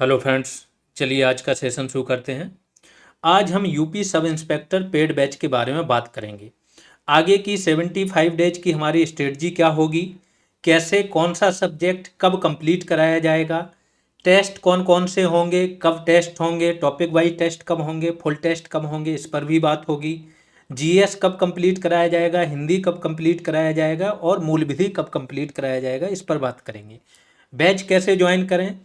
Hello friends. चलिए आज का सेशन शुरू करते हैं। आज हम UP sub inspector paid batch के बारे में बात करेंगे। आगे की 75 डेज की हमारी स्ट्रेटजी क्या होगी, कैसे कौन सा सब्जेक्ट कब कंप्लीट कराया जाएगा, टेस्ट कौन कौन से होंगे, कब टेस्ट होंगे, टॉपिक वाइज टेस्ट कब होंगे, फुल टेस्ट कब होंगे, इस पर भी बात होगी। जीएस कब कंप्लीट कराया जाएगा, हिंदी कब कंप्लीट कराया जाएगा और मूल विधि कब कंप्लीट कराया जाएगा, इस पर बात करेंगे। बैच कैसे ज्वाइन करें,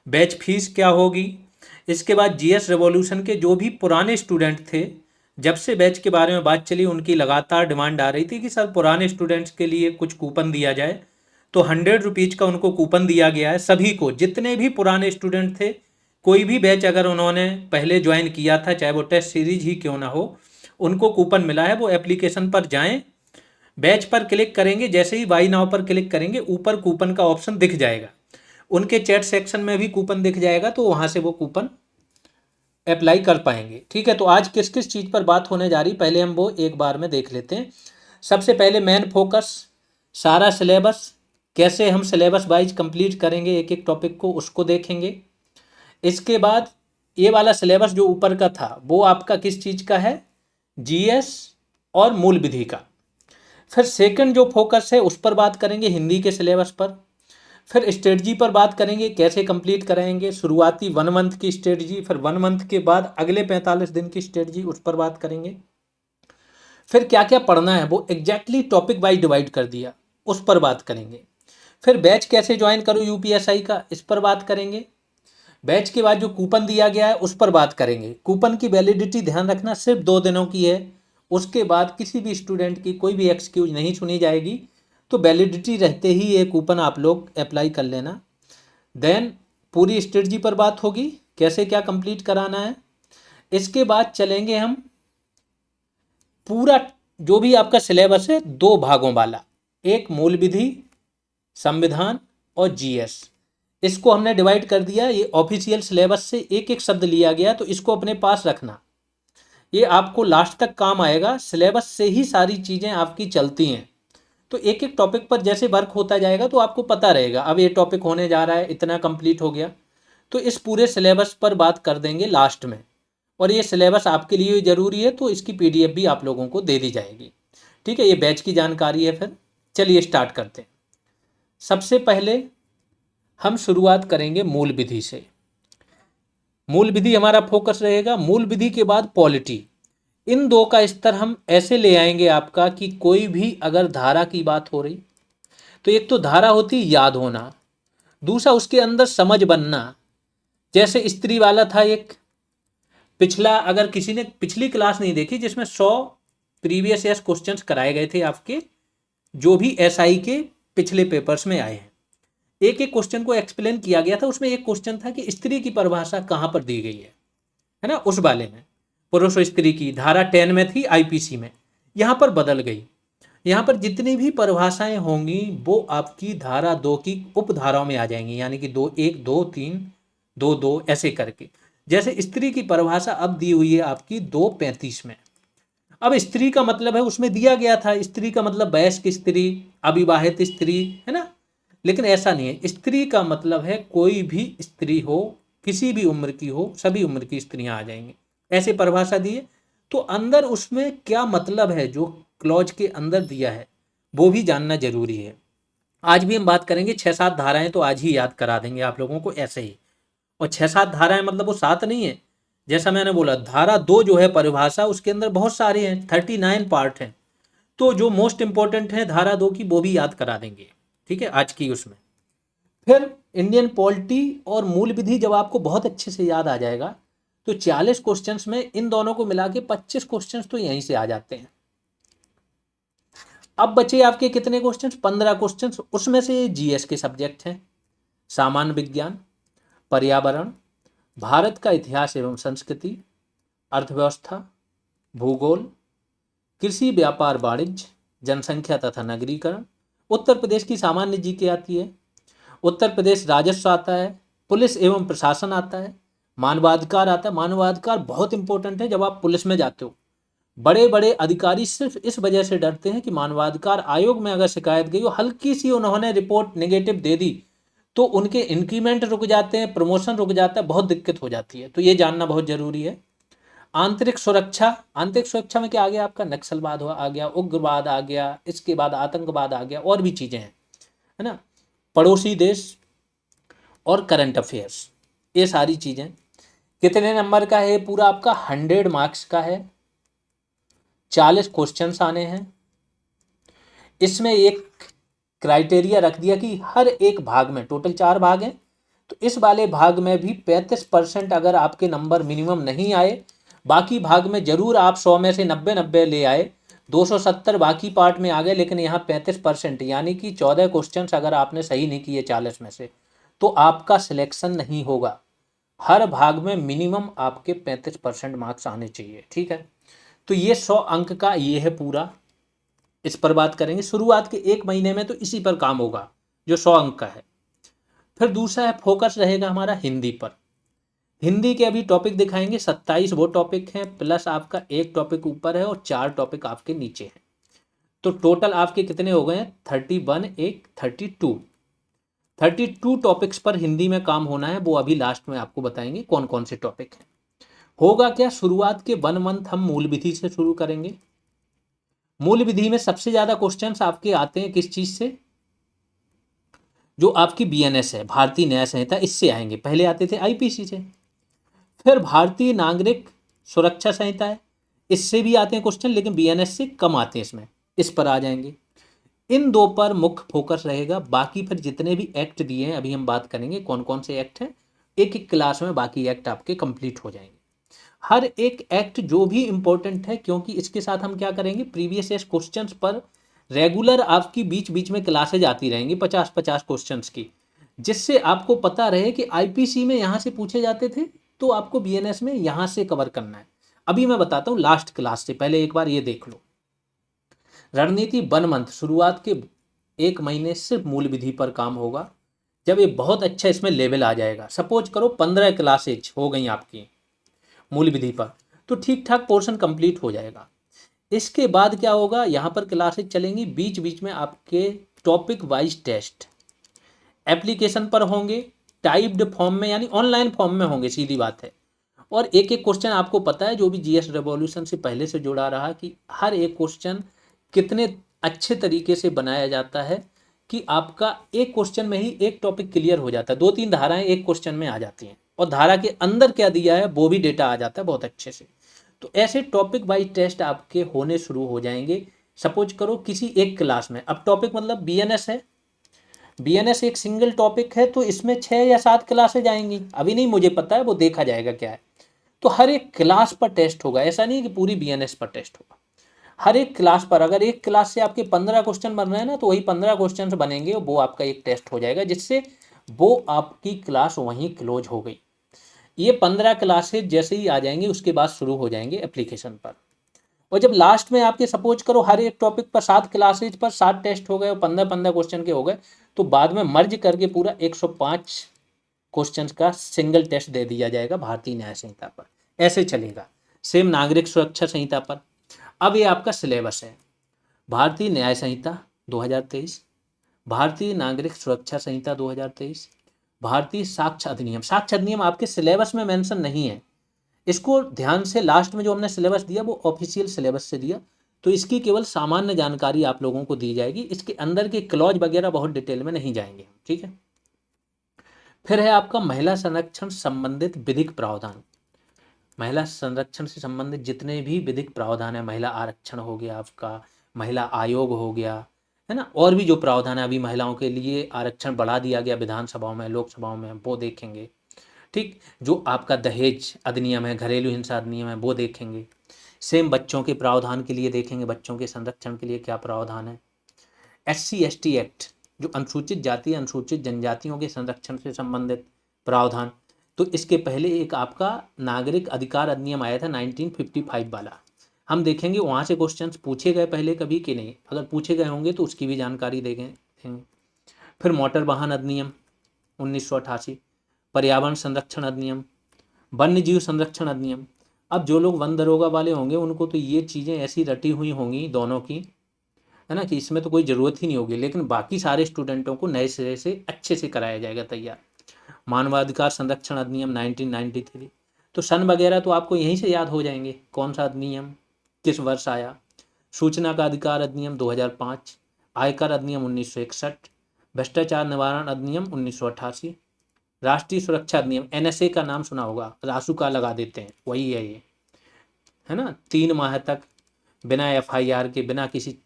बैच फीस क्या होगी। इसके बाद जीएस रेवोल्यूशन के जो भी पुराने स्टूडेंट थे, जब से बैच के बारे में बात चली उनकी लगातार डिमांड आ रही थी कि सर पुराने स्टूडेंट्स के लिए कुछ कूपन दिया जाए। तो 100 रुपीज़ का उनको कूपन दिया गया है। सभी को, जितने भी पुराने स्टूडेंट थे, कोई भी बैच अगर उन्होंने पहले ज्वाइन किया था, चाहे वो टेस्ट सीरीज ही क्यों ना हो, उनको कूपन मिला है। वो एप्लीकेशन पर जाएं, बैच पर क्लिक करेंगे, जैसे ही बाई नाउ पर क्लिक करेंगे ऊपर कूपन का ऑप्शन दिख जाएगा। उनके चैट सेक्शन में भी कूपन दिख जाएगा, तो वहां से वो कूपन अप्लाई कर पाएंगे। ठीक है, तो आज किस किस चीज़ पर बात होने जा रही, पहले हम वो एक बार में देख लेते हैं। सबसे पहले मेन फोकस, सारा सिलेबस, कैसे हम सिलेबस वाइज कंप्लीट करेंगे एक एक टॉपिक को, उसको देखेंगे। इसके बाद ये वाला सिलेबस जो ऊपर का था वो आपका किस चीज़ का है, जीएस और मूल विधि का। फिर सेकंड जो फोकस है उस पर बात करेंगे, हिंदी के सिलेबस पर। फिर स्ट्रेटजी पर बात करेंगे, कैसे कंप्लीट कराएंगे, शुरुआती 1 मंथ की स्ट्रेटजी, फिर 1 मंथ के बाद अगले 45 दिन की स्ट्रेटजी, उस पर बात करेंगे। फिर क्या क्या पढ़ना है वो एग्जैक्टली टॉपिक वाइज डिवाइड कर दिया, उस पर बात करेंगे। फिर बैच कैसे ज्वाइन करो यूपीएसआई का, इस पर बात करेंगे। बैच के बाद जो कूपन दिया गया है उस पर बात करेंगे। कूपन की वैलिडिटी ध्यान रखना सिर्फ 2 दिनों की है, उसके बाद किसी भी स्टूडेंट की कोई भी एक्सक्यूज नहीं सुनी जाएगी। तो वैलिडिटी रहते ही ये कूपन आप लोग अप्लाई कर लेना। देन पूरी स्ट्रेटजी पर बात होगी, कैसे क्या कंप्लीट कराना है। इसके बाद चलेंगे हम पूरा जो भी आपका सिलेबस है 2 भागों वाला, एक मूल विधि, संविधान और जीएस। इसको हमने डिवाइड कर दिया। ये ऑफिशियल सिलेबस से एक एक शब्द लिया गया, तो इसको अपने पास रखना, ये आपको लास्ट तक काम आएगा। सिलेबस से ही सारी चीज़ें आपकी चलती हैं। तो एक एक टॉपिक पर जैसे वर्क होता जाएगा तो आपको पता रहेगा अब ये टॉपिक होने जा रहा है, इतना कंप्लीट हो गया। तो इस पूरे सिलेबस पर बात कर देंगे लास्ट में। और ये सिलेबस आपके लिए ज़रूरी है, तो इसकी पीडीएफ भी आप लोगों को दे दी जाएगी। ठीक है, ये बैच की जानकारी है। फिर चलिए स्टार्ट करते हैं। सबसे पहले हम शुरुआत करेंगे मूल विधि से। मूल विधि हमारा फोकस रहेगा। मूल विधि के बाद पॉलिटी। इन दो का स्तर हम ऐसे ले आएंगे आपका कि कोई भी अगर धारा की बात हो रही, तो एक तो धारा होती याद होना, दूसरा उसके अंदर समझ बनना। जैसे स्त्री वाला था एक, पिछला, अगर किसी ने पिछली क्लास नहीं देखी जिसमें 100 प्रीवियस ईयर क्वेश्चंस कराए गए थे आपके, जो भी एसआई के पिछले पेपर्स में आए हैं, एक एक क्वेश्चन को एक्सप्लेन किया गया था। उसमें एक क्वेश्चन था कि स्त्री की परिभाषा कहाँ पर दी गई है ना, उस वाले में पुरुष और स्त्री की धारा 10 में थी आईपीसी में, यहाँ पर बदल गई। यहाँ पर जितनी भी परिभाषाएं होंगी वो आपकी धारा 2 की उपधाराओं में आ जाएंगी, यानी कि 2(1), 2(3), 2(2) ऐसे करके। जैसे स्त्री की परिभाषा अब दी हुई है आपकी 2(35) में। अब स्त्री का मतलब है, उसमें दिया गया था स्त्री का मतलब वयस्क स्त्री, अविवाहित स्त्री, है ना। लेकिन ऐसा नहीं है, स्त्री का मतलब है कोई भी स्त्री हो, किसी भी उम्र की हो, सभी उम्र की स्त्रियां आ जाएंगी, ऐसे परिभाषा दी है। तो अंदर उसमें क्या मतलब है, जो क्लॉज के अंदर दिया है वो भी जानना जरूरी है। आज भी हम बात करेंगे 6-7 धाराएं, तो आज ही याद करा देंगे आप लोगों को ऐसे ही। और 6-7 धाराएं मतलब वो 7 नहीं है, जैसा मैंने बोला धारा 2 जो है परिभाषा, उसके अंदर बहुत सारे हैं, 39 पार्ट हैं। तो जो मोस्ट इंपॉर्टेंट है धारा 2 की वो भी याद करा देंगे। ठीक है, आज की उसमें। फिर इंडियन पॉलिटी और मूल विधि जब आपको बहुत अच्छे से याद आ जाएगा, तो 40 क्वेश्चंस में इन दोनों को मिला के 25 क्वेश्चंस तो यहीं से आ जाते हैं। अब बचे आपके कितने क्वेश्चंस, 15 क्वेश्चंस। उसमें से जीएस के सब्जेक्ट हैं, सामान्य विज्ञान, पर्यावरण, भारत का इतिहास एवं संस्कृति, अर्थव्यवस्था, भूगोल, कृषि, व्यापार वाणिज्य, जनसंख्या तथा नगरीकरण। उत्तर प्रदेश की सामान्य जीके आती है, उत्तर प्रदेश राजस्व आता है, पुलिस एवं प्रशासन आता है, मानवाधिकार आता है। मानवाधिकार बहुत इंपॉर्टेंट है। जब आप पुलिस में जाते हो, बड़े बड़े अधिकारी सिर्फ इस वजह से डरते हैं कि मानवाधिकार आयोग में अगर शिकायत गई हो, हल्की सी उन्होंने रिपोर्ट नेगेटिव दे दी, तो उनके इंक्रीमेंट रुक जाते हैं, प्रमोशन रुक जाता है, बहुत दिक्कत हो जाती है। तो ये जानना बहुत जरूरी है। आंतरिक सुरक्षा, आंतरिक सुरक्षा में क्या आ गया आपका, नक्सलवाद आ गया, उग्रवाद आ गया, इसके बाद आतंकवाद आ गया, और भी चीजें हैं, है ना, पड़ोसी देश और करंट अफेयर्स, ये सारी चीजें। कितने नंबर का है पूरा आपका, 100 मार्क्स का है, 40 क्वेश्चंस आने हैं। इसमें एक क्राइटेरिया रख दिया कि हर एक भाग में, टोटल 4 भाग हैं, तो इस वाले भाग में भी 35% अगर आपके नंबर मिनिमम नहीं आए, बाकी भाग में जरूर आप 100 में से 90 ले आए, 270 बाकी पार्ट में आ गए, लेकिन यहाँ 35% यानी कि 14 क्वेश्चंस अगर आपने सही नहीं किए 40 में से, तो आपका सिलेक्शन नहीं होगा। हर भाग में मिनिमम आपके 35% मार्क्स आने चाहिए, ठीक है। तो ये 100 अंक का ये है पूरा, इस पर बात करेंगे। शुरुआत के 1 महीने में तो इसी पर काम होगा जो 100 अंक का है। फिर दूसरा है फोकस रहेगा हमारा हिंदी पर। हिंदी के अभी टॉपिक दिखाएंगे 27 वो टॉपिक हैं, प्लस आपका एक टॉपिक ऊपर है और 4 टॉपिक आपके नीचे हैं। तो टोटल आपके कितने हो गए हैं, 31 एक 32 टॉपिक्स पर हिंदी में काम होना है। वो अभी लास्ट में आपको बताएंगे कौन कौन से टॉपिक हैं। होगा क्या, शुरुआत के 1 मंथ हम मूल विधि से शुरू करेंगे। मूल विधि में सबसे ज्यादा क्वेश्चंस आपके आते हैं किस चीज से, जो आपकी बीएनएस है, भारतीय न्याय संहिता, इससे आएंगे। पहले आते थे आईपीसी से। फिर भारतीय नागरिक सुरक्षा संहिता है, इससे भी आते हैं क्वेश्चन, लेकिन बीएनएस से कम आते हैं इसमें, इस पर आ जाएंगे। इन 2 पर मुख्य फोकस रहेगा। बाकी फिर जितने भी एक्ट दिए हैं अभी हम बात करेंगे कौन कौन से एक्ट हैं, एक एक क्लास में बाकी एक्ट आपके कंप्लीट हो जाएंगे। हर एक एक्ट जो भी इंपॉर्टेंट है, क्योंकि इसके साथ हम क्या करेंगे, प्रीवियस ईयर क्वेश्चंस पर रेगुलर आपकी बीच बीच में क्लासेज आती रहेंगी 50-50 क्वेश्चंस की, जिससे आपको पता रहे कि आईपीसी में यहाँ से पूछे जाते थे, तो आपको बीएनएस में यहाँ से कवर करना है। अभी मैं बताता हूँ लास्ट क्लास से पहले एक बार ये देख लो। रणनीति 1 मंथ, शुरुआत के 1 महीने सिर्फ मूल विधि पर काम होगा। जब ये बहुत अच्छा इसमें लेवल आ जाएगा, सपोज करो 15 क्लासेज हो गई आपकी मूल विधि पर, तो ठीक ठाक पोर्शन कंप्लीट हो जाएगा। इसके बाद क्या होगा, यहाँ पर क्लासेज चलेंगी, बीच बीच में आपके टॉपिक वाइज टेस्ट एप्लीकेशन पर होंगे, टाइप्ड फॉर्म में यानी ऑनलाइन फॉर्म में होंगे, सीधी बात है। और एक एक क्वेश्चन आपको पता है, जो भी जीएस रेवोल्यूशन से पहले से जुड़ा रहा, कि हर एक क्वेश्चन कितने अच्छे तरीके से बनाया जाता है कि आपका एक क्वेश्चन में ही एक टॉपिक क्लियर हो जाता है। 2-3 धाराएं एक क्वेश्चन में आ जाती हैं, और धारा के अंदर क्या दिया है वो भी डेटा आ जाता है बहुत अच्छे से। तो ऐसे टॉपिक वाइज टेस्ट आपके होने शुरू हो जाएंगे। सपोज करो किसी एक क्लास में, अब टॉपिक मतलब बीएनएस है, बीएनएस एक सिंगल टॉपिक है, तो इसमें 6 या 7 क्लासेज आएंगी, अभी नहीं मुझे पता है, वो देखा जाएगा क्या है। तो हर एक क्लास पर टेस्ट होगा, ऐसा नहीं कि पूरी बीएनएस पर टेस्ट होगा। हर एक क्लास पर, अगर एक क्लास से आपके 15 क्वेश्चन बन रहे हैं ना, तो वही 15 क्वेश्चन बनेंगे, वो आपका एक टेस्ट हो जाएगा, जिससे वो आपकी क्लास वहीं क्लोज हो गई। ये 15 क्लासेज जैसे ही आ जाएंगे, उसके बाद शुरू हो जाएंगे एप्लीकेशन पर। और जब लास्ट में आपके सपोज करो हर एक टॉपिक पर 7 क्लासेज पर 7 टेस्ट हो गए और 15-15 क्वेश्चन के हो गए, तो बाद में मर्ज करके पूरा 105 क्वेश्चंस का सिंगल टेस्ट दे दिया जाएगा भारतीय न्याय संहिता पर। ऐसे चलेगा। सेम नागरिक सुरक्षा संहिता पर। अब ये आपका सिलेबस है, भारतीय न्याय संहिता 2023, भारतीय नागरिक सुरक्षा संहिता 2023, भारतीय साक्ष्य अधिनियम। साक्ष्य अधिनियम आपके सिलेबस में मेंशन नहीं है, इसको ध्यान से, लास्ट में जो हमने सिलेबस दिया वो ऑफिशियल सिलेबस से दिया, तो इसकी केवल सामान्य जानकारी आप लोगों को दी जाएगी, इसके अंदर के क्लॉज वगैरह बहुत डिटेल में नहीं जाएंगे, ठीक है। फिर है आपका महिला संरक्षण संबंधित विधिक प्रावधान। महिला संरक्षण से संबंधित जितने भी विधिक प्रावधान है, महिला आरक्षण हो गया आपका, महिला आयोग हो गया, है ना, और भी जो प्रावधान है, अभी महिलाओं के लिए आरक्षण बढ़ा दिया गया विधानसभाओं में, लोकसभाओं में, वो देखेंगे, ठीक। जो आपका दहेज अधिनियम है, घरेलू हिंसा अधिनियम है, वो देखेंगे। सेम बच्चों के प्रावधान के लिए देखेंगे, बच्चों के संरक्षण के लिए क्या प्रावधान है। SC/ST एक्ट, जो अनुसूचित जाति अनुसूचित जनजातियों के संरक्षण से संबंधित प्रावधान। तो इसके पहले एक आपका नागरिक अधिकार अधिनियम आया था 1955 वाला, हम देखेंगे वहाँ से क्वेश्चंस पूछे गए पहले कभी कि नहीं, अगर पूछे गए होंगे तो उसकी भी जानकारी देंगे। फिर मोटर वाहन अधिनियम 1988, पर्यावरण संरक्षण अधिनियम, वन्य जीव संरक्षण अधिनियम। अब जो लोग वन दरोगा वाले होंगे उनको तो ये चीज़ें ऐसी रटी हुई होंगी दोनों की, है ना, कि इसमें तो कोई ज़रूरत ही नहीं होगी, लेकिन बाकी सारे स्टूडेंटों को नए सिरे से अच्छे से कराया जाएगा तैयार। मानवाधिकार संरक्षण अधिनियम 1993, तो सन वगैरह तो आपको यहीं से याद हो जाएंगे, कौन सा अधिनियम किस वर्ष आया। सूचना का अधिकार अधिनियम 2005, आयकर अधिनियम 1961, भ्रष्टाचार निवारण अधिनियम 1988, राष्ट्रीय सुरक्षा अधिनियम एनएसए का नाम सुना होगा, रासुका लगा देते हैं, वही है ये, है ना। 3 माह तक बिना एफआईआर के, बिना किसी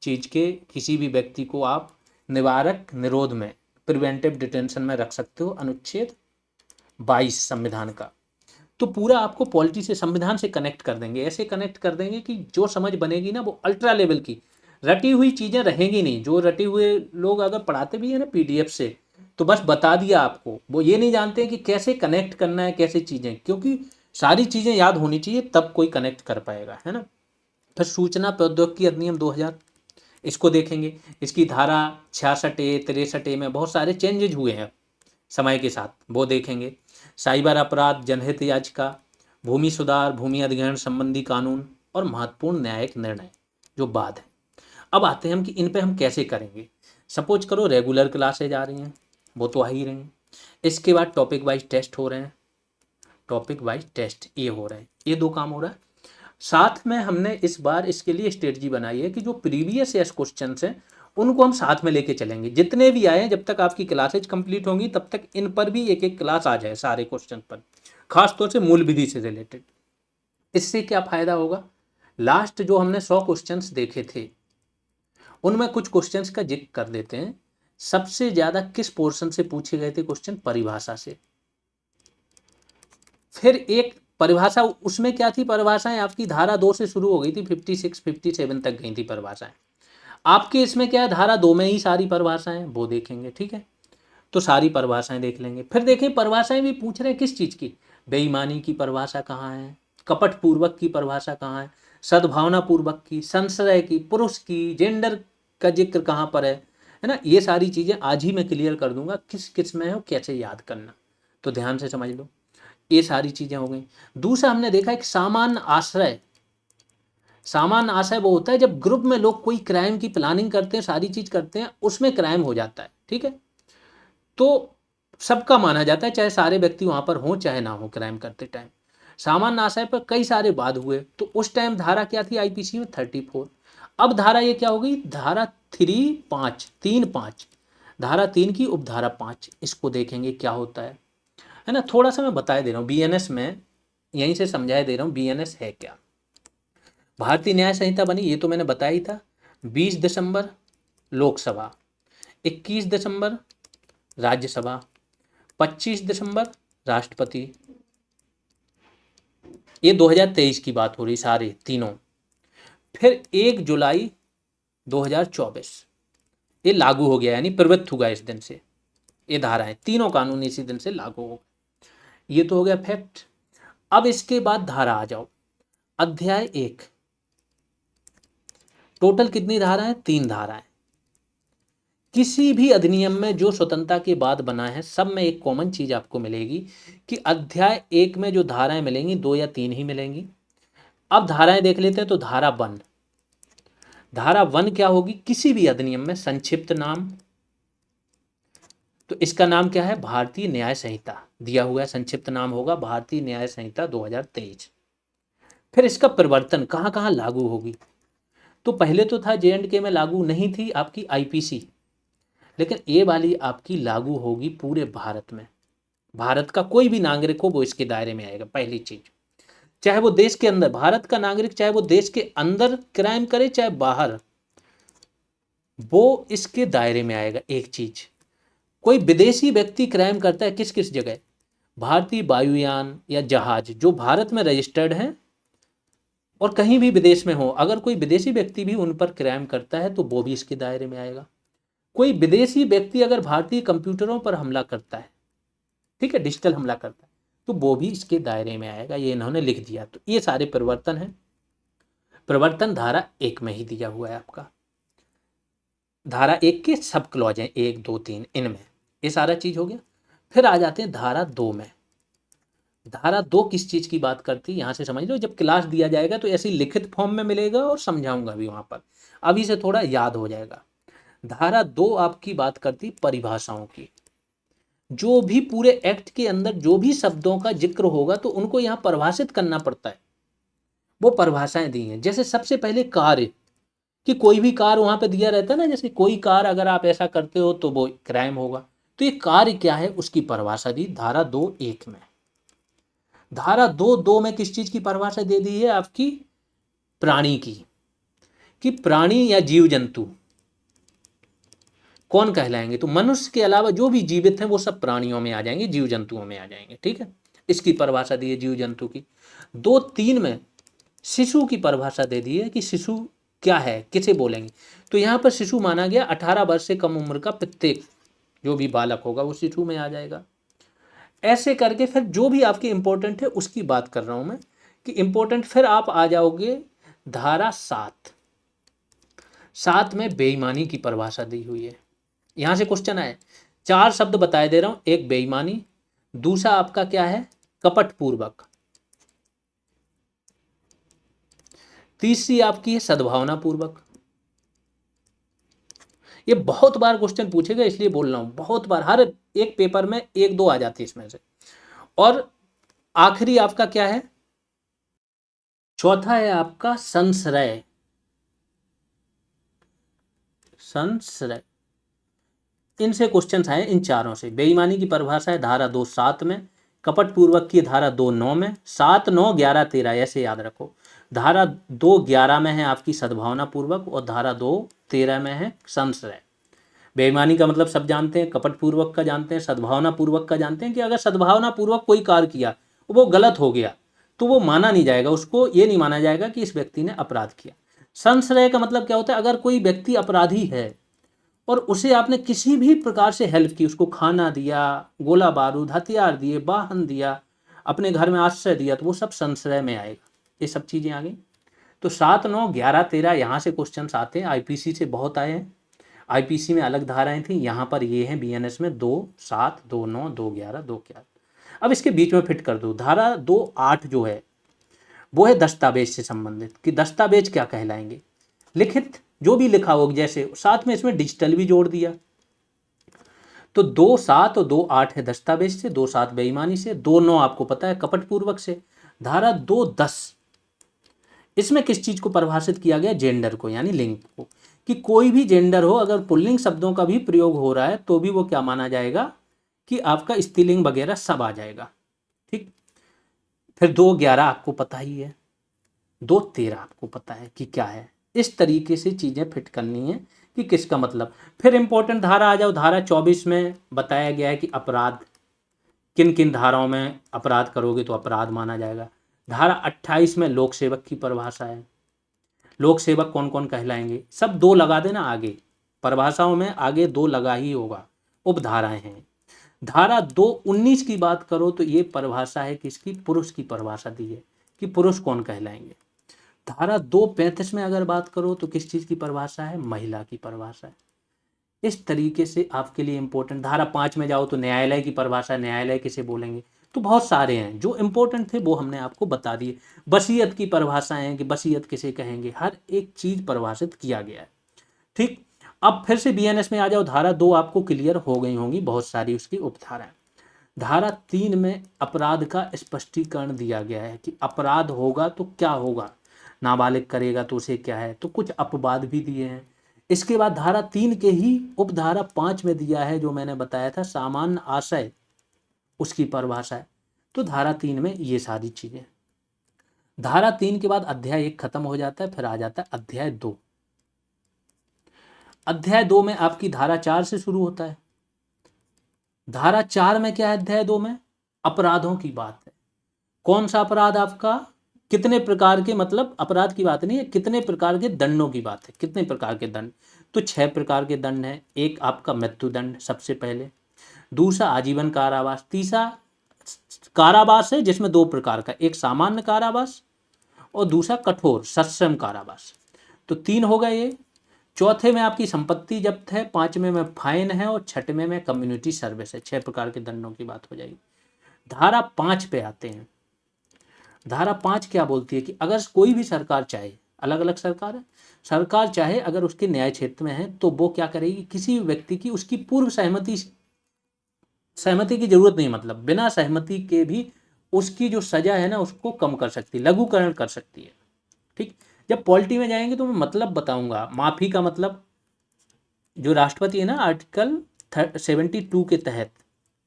चीज़ के किसी भी व्यक्ति को आप निवारक निरोध में, प्रिवेंटिव डिटेंशन में रख सकते हो, अनुच्छेद 22 संविधान का। तो पूरा आपको पॉलिटी से, संविधान से कनेक्ट कर देंगे, ऐसे कनेक्ट कर देंगे कि जो समझ बनेगी ना वो अल्ट्रा लेवल की, रटी हुई चीज़ें रहेंगी नहीं। जो रटे हुए लोग अगर पढ़ाते भी है ना पीडीएफ से, तो बस बता दिया आपको, वो ये नहीं जानते हैं कि कैसे कनेक्ट करना है, कैसे चीज़ें, क्योंकि सारी चीज़ें याद होनी चाहिए तब कोई कनेक्ट कर पाएगा, है ना। फिर सूचना प्रौद्योगिकी अधिनियम 2000, इसको देखेंगे। इसकी धारा 66A 63A में बहुत सारे चेंजेज हुए हैं समय के साथ, वो देखेंगे। साइबर अपराध, जनहित याचिका, भूमि सुधार, भूमि अधिग्रहण संबंधी कानून और महत्वपूर्ण न्यायिक निर्णय जो बाद है। अब आते हैं हम कि इन पे हम कैसे करेंगे। सपोज करो रेगुलर क्लासेज आ रही हैं, वो तो आ ही रही हैं। इसके बाद टॉपिक वाइज टेस्ट हो रहे हैं, टॉपिक वाइज टेस्ट ये हो रहे हैं, ये 2 काम हो रहा है। साथ में हमने इस बार इसके लिए स्ट्रेटजी बनाई है कि जो प्रीवियस ईयर क्वेश्चंस हैं उनको हम साथ में लेके चलेंगे, जितने भी आए, जब तक आपकी क्लासेज कंप्लीट होंगी तब तक इन पर भी एक एक क्लास आ जाए सारे क्वेश्चन पर, खास तौर से मूल विधि से रिलेटेड। इससे क्या फायदा होगा, लास्ट जो हमने 100 क्वेश्चंस देखे थे उनमें कुछ क्वेश्चंस का जिक्र कर देते हैं। सबसे ज्यादा किस पोर्शन से पूछे गए थे क्वेश्चन, परिभाषा से। फिर एक परिभाषा, उसमें क्या थी, परिभाषाएं आपकी धारा 2 से शुरू हो गई थी, 56 57 तक गई थी परिभाषाएं। आपके इसमें क्या है, धारा 2 में ही सारी परिभाषाएं, वो देखेंगे, ठीक है। तो सारी परिभाषाएं देख लेंगे। फिर देखें परिभाषाएं भी पूछ रहे हैं किस चीज़ की, बेईमानी की परिभाषा कहाँ है, कपट पूर्वक की परिभाषा कहाँ है, सद्भावना पूर्वक की, संशय की, पुरुष की, जेंडर का जिक्र कहाँ पर है ना। ये सारी चीज़ें आज ही मैं क्लियर कर दूंगा किस किस में है और कैसे याद करना, तो ध्यान से समझ लो। ये सारी चीज़ें हो गई। दूसरा हमने देखा एक सामान्य आश्रय। सामान्य आशय वो होता है जब ग्रुप में लोग कोई क्राइम की प्लानिंग करते हैं, सारी चीज करते हैं, उसमें क्राइम हो जाता है, ठीक है। तो सबका माना जाता है, चाहे सारे व्यक्ति वहां पर हों चाहे ना हो क्राइम करते टाइम। सामान्य आशय पर कई सारे वाद हुए, तो उस टाइम धारा क्या थी आईपीसी में, 34। अब धारा ये क्या हो गई, धारा 3(5) धारा 3 की उपधारा 5, इसको देखेंगे क्या होता है ना। थोड़ा सा मैं बता दे रहा हूँ बीएनएस में, यहीं से समझाया दे रहा हूँ बीएनएस है क्या। भारतीय न्याय संहिता बनी, ये तो मैंने बताया ही था। 20 दिसंबर लोकसभा, 21 दिसंबर राज्यसभा, 25 दिसंबर राष्ट्रपति। ये 2023 की बात हो रही सारे तीनों। फिर 1 जुलाई 2024 ये लागू हो गया, यानी प्रवृत्त हुआ इस दिन से। ये धाराएं तीनों कानून इसी दिन से लागू हो गए। ये तो हो गया फैक्ट। अब इसके बाद धारा आ जाओ, अध्याय 1। टोटल कितनी धाराएं, 3 धाराएं। किसी भी अधिनियम में जो स्वतंत्रता के बाद बना है, सब में एक कॉमन चीज आपको मिलेगी कि अध्याय 1 में जो धाराएं मिलेंगी 2 या 3 ही मिलेंगी। अब धाराएं देख लेते हैं। तो धारा 1, धारा 1 क्या होगी, किसी भी अधिनियम में संक्षिप्त नाम, तो इसका नाम क्या है, भारतीय न्याय संहिता दिया हुआ है, संक्षिप्त नाम होगा भारतीय न्याय संहिता 2023। फिर इसका परिवर्तन कहाँ कहाँ लागू होगी, तो पहले तो था J&K में लागू नहीं थी आपकी आईपीसी, लेकिन ये वाली आपकी लागू होगी पूरे भारत में। भारत का कोई भी नागरिक हो वो इसके दायरे में आएगा। पहली चीज, चाहे वो देश के अंदर, भारत का नागरिक चाहे वो देश के अंदर क्राइम करे चाहे बाहर, वो इसके दायरे में आएगा। एक चीज, कोई विदेशी व्यक्ति क्राइम करता है किस किस जगह, भारतीय वायुयान या जहाज जो भारत में रजिस्टर्ड हैं और कहीं भी विदेश में हो, अगर कोई विदेशी व्यक्ति भी उन पर क्राइम करता है तो वो भी इसके दायरे में आएगा। कोई विदेशी व्यक्ति अगर भारतीय कंप्यूटरों पर हमला करता है, ठीक है, डिजिटल हमला करता है, तो वो भी इसके दायरे में आएगा। ये इन्होंने लिख दिया। तो ये सारे परिवर्तन हैं। परिवर्तन धारा 1 में ही दिया हुआ है आपका। धारा 1 के सब क्लॉज हैं, 1 2 3, इनमें ये सारा चीज हो गया। फिर आ जाते हैं धारा 2 में। धारा 2 किस चीज की बात करती है, यहां से समझ लो। जब क्लास दिया जाएगा तो ऐसी लिखित फॉर्म में मिलेगा और समझाऊंगा भी वहां पर, अभी से थोड़ा याद हो जाएगा। धारा 2 आपकी बात करती परिभाषाओं की। जो भी पूरे एक्ट के अंदर जो भी शब्दों का जिक्र होगा तो उनको यहाँ परिभाषित करना पड़ता है, वो परिभाषाएं दी हैं। जैसे सबसे पहले कार्य, कि कोई भी कार्य वहां पे दिया रहता है ना, जैसे कोई कार्य अगर आप ऐसा करते हो तो वो क्राइम होगा। तो ये कार्य क्या है उसकी परिभाषा दी धारा 2(1) में। धारा 2(2) में किस चीज की परिभाषा दे दी है आपकी, प्राणी की, कि प्राणी या जीव जंतु कौन कहलाएंगे, तो मनुष्य के अलावा जो भी जीवित हैं वो सब प्राणियों में आ जाएंगे, जीव जंतुओं में आ जाएंगे। ठीक है, इसकी परिभाषा दी है जीव जंतु की। 2(3) में शिशु की परिभाषा दे दी है कि शिशु क्या है, किसे बोलेंगे। तो यहाँ पर शिशु माना गया 18 वर्ष से कम उम्र का प्रत्येक जो भी बालक होगा वो शिशु में आ जाएगा। ऐसे करके फिर जो भी आपके इंपॉर्टेंट है उसकी बात कर रहा हूं मैं, कि इंपॉर्टेंट फिर आप आ जाओगे धारा 7 में बेईमानी की परिभाषा दी हुई है। यहां से क्वेश्चन आए, 4 शब्द बताए दे रहा हूं। एक बेईमानी, दूसरा आपका क्या है कपट पूर्वक, तीसरी आपकी है सद्भावना पूर्वक। ये बहुत बार क्वेश्चन पूछेगा इसलिए बोल रहा हूं, बहुत बार, हर एक पेपर में 1-2 आ जाती है इसमें से। और आखिरी आपका क्या है, चौथा है आपका संश्रय। संश्रय, इनसे क्वेश्चन आए, इन चारों से। बेईमानी की परिभाषा है धारा 2(7) में, कपट पूर्वक की धारा 2(9) में, 7, 9, 11, 13 ऐसे याद रखो। धारा 2(11) में है आपकी सद्भावना पूर्वक और धारा 2(13) में है संश्रय। बेईमानी का मतलब सब जानते हैं, कपट पूर्वक का जानते हैं, सद्भावना पूर्वक का जानते हैं, कि अगर सद्भावना पूर्वक कोई कार्य किया वो गलत हो गया तो वो माना नहीं जाएगा, उसको ये नहीं माना जाएगा कि इस व्यक्ति ने अपराध किया। संश्रय का मतलब क्या होता है, अगर कोई व्यक्ति अपराधी है और उसे आपने किसी भी प्रकार से हेल्प की, उसको खाना दिया, गोला बारूद हथियार दिए, वाहन दिया, अपने घर में आश्रय दिया, तो वो सब संश्रय में आएगा। ये सब चीजें आ गई। तो 7, 9, 11, 13 यहाँ से क्वेश्चन आते हैं, आईपीसी से बहुत आए हैं। आईपीसी में अलग धाराएं थी, यहाँ पर ये हैं बीएनएस में 2(7), 2(9), 2(11), 2(11). अब इसके बीच में फिट कर दो धारा 2(8 जो है वो है दस्तावेज से संबंधित, कि दस्तावेज क्या कहलाएंगे, लिखित जो भी लिखा होगा। जैसे साथ में इसमें डिजिटल भी जोड़ दिया। तो 2(7) और 2(8 है दस्तावेज से, 2(7) बेईमानी से, 2(9) आपको पता है कपट पूर्वक से। धारा 2(10) इसमें किस चीज को परिभाषित किया गया, जेंडर को, यानी लिंग को, कि कोई भी जेंडर हो, अगर पुल्लिंग शब्दों का भी प्रयोग हो रहा है तो भी वो क्या माना जाएगा, कि आपका स्त्रीलिंग वगैरह सब आ जाएगा। ठीक, फिर 2(11) आपको पता ही है, 2(13) आपको पता है कि क्या है। इस तरीके से चीजें फिट करनी है कि किसका मतलब। फिर इंपॉर्टेंट धारा आ जाओ, धारा 24 में बताया गया है कि अपराध, किन किन धाराओं में अपराध करोगे तो अपराध माना जाएगा। धारा 28 में लोक सेवक की परिभाषा है, लोक सेवक कौन कौन कहलाएंगे, सब 2 लगा देना आगे, परिभाषाओं में आगे 2 लगा ही होगा, उपधाराएं हैं। धारा 2(19) की बात करो तो ये परिभाषा है किसकी, पुरुष की परिभाषा दी है, कि पुरुष कौन कहलाएंगे। धारा 2(35) में अगर बात करो तो किस चीज की परिभाषा है, महिला की परिभाषा है। इस तरीके से आपके लिए इंपॉर्टेंट। धारा 5 में जाओ तो न्यायालय की परिभाषा, न्यायालय किसे बोलेंगे। तो बहुत सारे हैं जो इंपॉर्टेंट थे वो हमने आपको बता दिए। वसीयत की परिभाषाएं हैं कि वसीयत किसे कहेंगे, हर एक चीज परिभाषित किया गया है। ठीक, अब फिर से बीएनएस में आ जाओ, धारा 2 आपको क्लियर हो गई होंगी बहुत सारी उसकी उपधाराएं। धारा 3 में अपराध का स्पष्टीकरण दिया गया है कि अपराध होगा तो क्या होगा, नाबालिग करेगा तो उसे क्या है, तो कुछ अपवाद भी दिए हैं। इसके बाद धारा 3 के ही उपधारा 5 में दिया है जो मैंने बताया था, सामान्य आशय, उसकी परिभाषा है। तो धारा 3 में ये सारी चीजें। धारा 3 के बाद अध्याय 1 खत्म हो जाता है, फिर आ जाता है अध्याय 2। अध्याय 2 में आपकी धारा 4 से शुरू होता है। धारा 4 में क्या है, अध्याय 2 में अपराधों की बात है। कौन सा अपराध आपका, कितने प्रकार के, मतलब अपराध की बात नहीं है, कितने प्रकार के दंडों की बात है, कितने प्रकार के दंड। तो 6 प्रकार के दंड हैं। एक आपका मृत्युदंड सबसे पहले, दूसरा आजीवन कारावास, तीसरा कारावास है जिसमें 2 प्रकार का, एक सामान्य कारावास और दूसरा कठोर सश्रम कारावास। तो 3 हो गए ये। चौथे में आपकी संपत्ति जब्त है, 5वें में फाइन है और 6वें में कम्युनिटी सर्विस है। 6 प्रकार के दंडों की बात हो जाएगी। धारा 5 पे आते हैं। धारा 5 क्या बोलती है कि अगर कोई भी सरकार चाहे, अलग अलग सरकार है, सरकार चाहे अगर उसके न्याय क्षेत्र में है तो वो क्या करेगी, किसी भी व्यक्ति की उसकी पूर्व सहमति की जरूरत नहीं, मतलब बिना सहमति के भी उसकी जो सजा है ना उसको कम कर सकती है, लघुकरण कर सकती है। ठीक, जब पॉलिटी में जाएंगे तो मैं मतलब बताऊंगा। माफी का मतलब, जो राष्ट्रपति है ना आर्टिकल 72 के तहत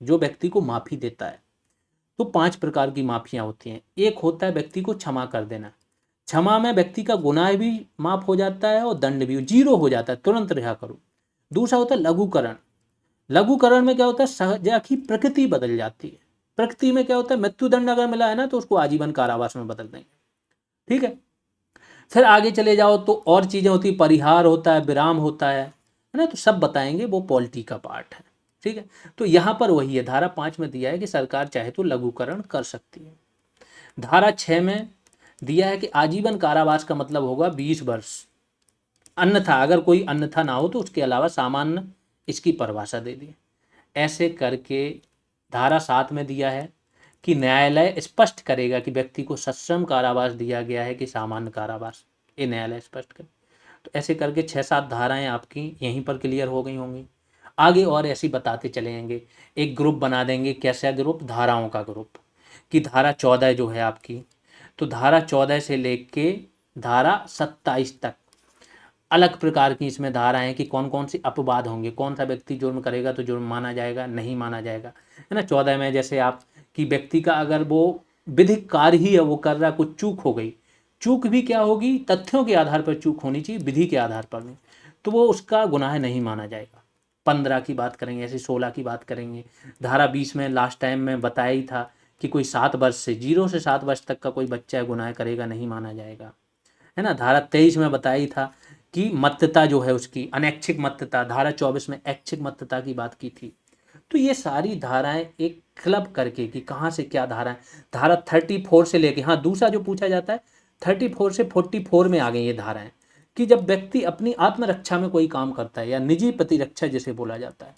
जो व्यक्ति को माफी देता है, तो 5 प्रकार की माफियां होती हैं। एक होता है व्यक्ति को क्षमा कर देना, क्षमा में व्यक्ति का गुनाह भी माफ हो जाता है और दंड भी जीरो हो जाता है, तुरंत रिहा करो। दूसरा होता है लघुकरण। लघुकरण में क्या होता है, सजा की प्रकृति बदल जाती है। प्रकृति में क्या होता है, मृत्युदंड अगर मिला है ना तो उसको आजीवन कारावास में बदल देंगे। ठीक है, फिर आगे चले जाओ तो और चीजें होती, परिहार होता है, विराम होता है ना, तो सब बताएंगे, वो पॉलिटी का पार्ट है। ठीक है, तो यहाँ पर वही है, धारा 5 में दिया है कि सरकार चाहे तो लघुकरण कर सकती है। धारा 6 में दिया है कि आजीवन कारावास का मतलब होगा 20 वर्ष, अन्यथा अगर कोई अन्यथा ना हो तो उसके अलावा सामान्य इसकी परिभाषा दे दी। ऐसे करके धारा 7 में दिया है कि न्यायालय स्पष्ट करेगा कि व्यक्ति को सश्रम कारावास दिया गया है कि सामान्य कारावास, ये न्यायालय स्पष्ट करे। तो ऐसे करके 6-7 धाराएं आपकी यहीं पर क्लियर हो गई होंगी। आगे और ऐसी बताते चलेंगे, एक ग्रुप बना देंगे। कैसा ग्रुप, धाराओं का ग्रुप, कि धारा 14 जो है आपकी, तो धारा 14 से लेके धारा 27 तक अलग प्रकार की इसमें धाराएं कि कौन कौन सी अपवाद होंगे, कौन सा व्यक्ति जुर्म करेगा तो जुर्म माना जाएगा, नहीं माना जाएगा, है ना। 14 में जैसे आप कि व्यक्ति का अगर वो विधिक कार्य ही है वो कर रहा, कुछ चूक हो गई, चूक भी क्या होगी, तथ्यों के आधार पर चूक होनी चाहिए, विधि के आधार पर नहीं, तो वो उसका गुनाह नहीं माना जाएगा। 15 की बात करेंगे, ऐसे 16 की बात करेंगे। धारा 20 में लास्ट टाइम में बताया ही था कि कोई 7 वर्ष से 0 से 7 वर्ष तक का कोई बच्चा गुनाह करेगा, नहीं माना जाएगा, है ना। धारा 23 में बताई था कि मत्तता जो है उसकी, अनैच्छिक मत्तता। धारा 24 में ऐच्छिक मत्तता की बात की थी। तो ये सारी धाराएं एक क्लब करके कि कहाँ से क्या धाराएं, धारा 34 से लेके, हाँ दूसरा जो पूछा जाता है 34 से 44 में आ गई ये धाराएं, कि जब व्यक्ति अपनी आत्मरक्षा में कोई काम करता है या निजी प्रतिरक्षा जिसे बोला जाता है,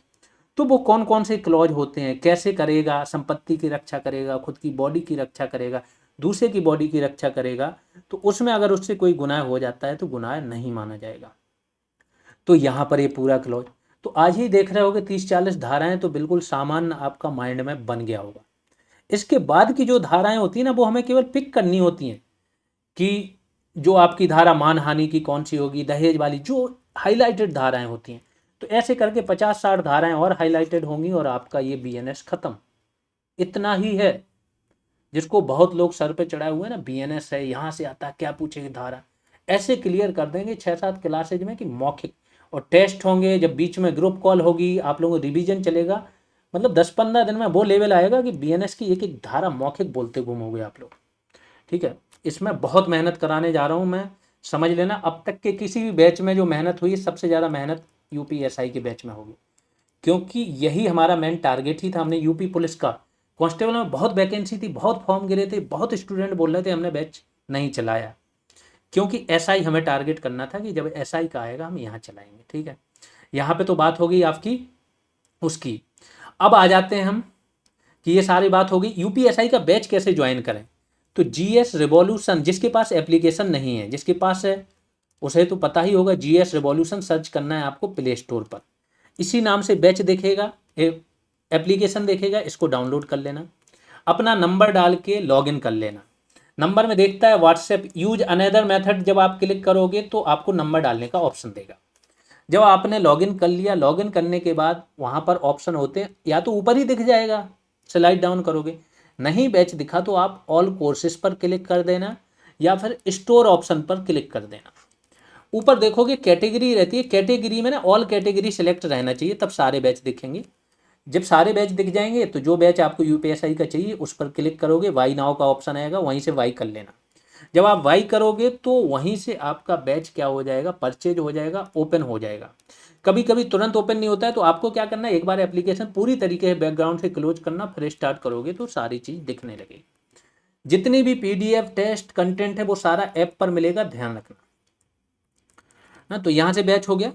तो वो कौन कौन से क्लॉज होते हैं, कैसे करेगा, संपत्ति की रक्षा करेगा, खुद की बॉडी की रक्षा करेगा, दूसरे की बॉडी की रक्षा करेगा, तो उसमें अगर उससे कोई गुनाह हो जाता है तो गुनाह नहीं माना जाएगा। तो यहाँ पर ये पूरा क्लॉज, तो आज ही देख रहे होगे 30-40 धाराएं, तो बिल्कुल सामान्य आपका माइंड में बन गया होगा। इसके बाद की जो धाराएं होती है ना वो हमें केवल पिक करनी होती हैं कि जो आपकी धारा मानहानि की कौन सी होगी, दहेज वाली, जो हाईलाइटेड धाराएं होती हैं। तो ऐसे करके 50-60 धाराएं और हाईलाइटेड होंगी और आपका ये बीएनएस खत्म। इतना ही है, जिसको बहुत लोग सर पे चढ़ाए हुए हैं ना, बीएनएस है यहाँ से आता है, क्या पूछेगी धारा, ऐसे क्लियर कर देंगे 6-7 क्लासेज में कि मौखिक, और टेस्ट होंगे, जब बीच में ग्रुप कॉल होगी, आप लोगों को रिवीजन चलेगा, मतलब 10-15 दिन में वो लेवल आएगा कि बीएनएस की एक एक धारा मौखिक बोलते घूमोगे आप लोग। ठीक है, इसमें बहुत मेहनत कराने जा रहा हूँ मैं, समझ लेना। अब तक के किसी भी बैच में जो मेहनत हुई, सबसे ज़्यादा मेहनत यूपीएसआई के बैच में होगी, क्योंकि यही हमारा मेन टारगेट ही था। हमने यूपी पुलिस का, कांस्टेबल में बहुत वैकेंसी थी, बहुत फॉर्म गिरे थे, बहुत स्टूडेंट बोल रहे थे, हमने बैच नहीं चलाया, क्योंकि एसआई हमें टारगेट करना था कि जब एसआई का आएगा हम यहाँ चलाएंगे। ठीक है, यहाँ पे तो बात हो गई आपकी उसकी। अब आ जाते हैं हम कि ये सारी बात होगी यूपीएसआई का बैच कैसे ज्वाइन करें। तो जीएस रिवॉल्यूशन, जिसके पास एप्लीकेशन नहीं है, जिसके पास है उसे तो पता ही होगा, जीएस रिवॉल्यूशन सर्च करना है आपको प्ले स्टोर पर, इसी नाम से बैच दिखेगा, एप्लीकेशन देखेगा, इसको डाउनलोड कर लेना, अपना नंबर डाल के लॉगिन कर लेना। नंबर में देखता है व्हाट्सएप, यूज अनदर मेथड, जब आप क्लिक करोगे तो आपको नंबर डालने का ऑप्शन देगा। जब आपने लॉगिन कर लिया, लॉगिन करने के बाद वहाँ पर ऑप्शन होते हैं, या तो ऊपर ही दिख जाएगा, स्लाइड डाउन करोगे, नहीं बैच दिखा तो आप ऑल कोर्सेज पर क्लिक कर देना, या फिर स्टोर ऑप्शन पर क्लिक कर देना। ऊपर देखोगे कैटेगरी रहती है, कैटेगरी में ना ऑल कैटेगरी सेलेक्ट रहना चाहिए, तब सारे बैच दिखेंगे। जब सारे बैच दिख जाएंगे तो जो बैच आपको यूपीएसआई का चाहिए उस पर क्लिक करोगे, वाई नाउ का ऑप्शन आएगा, वहीं से वाई कर लेना। जब आप वाई करोगे तो वहीं से आपका बैच क्या हो जाएगा, परचेज हो जाएगा, ओपन हो जाएगा। कभी कभी तुरंत ओपन नहीं होता है, तो आपको क्या करना है, एक बार एप्लीकेशन पूरी तरीके से बैकग्राउंड से क्लोज करना, फिर स्टार्ट करोगे तो सारी चीज़ दिखने लगेगी। जितनी भी पीडीएफ टेस्ट कंटेंट है वो सारा ऐप पर मिलेगा, ध्यान रखना ना। तो यहाँ से बैच हो गया।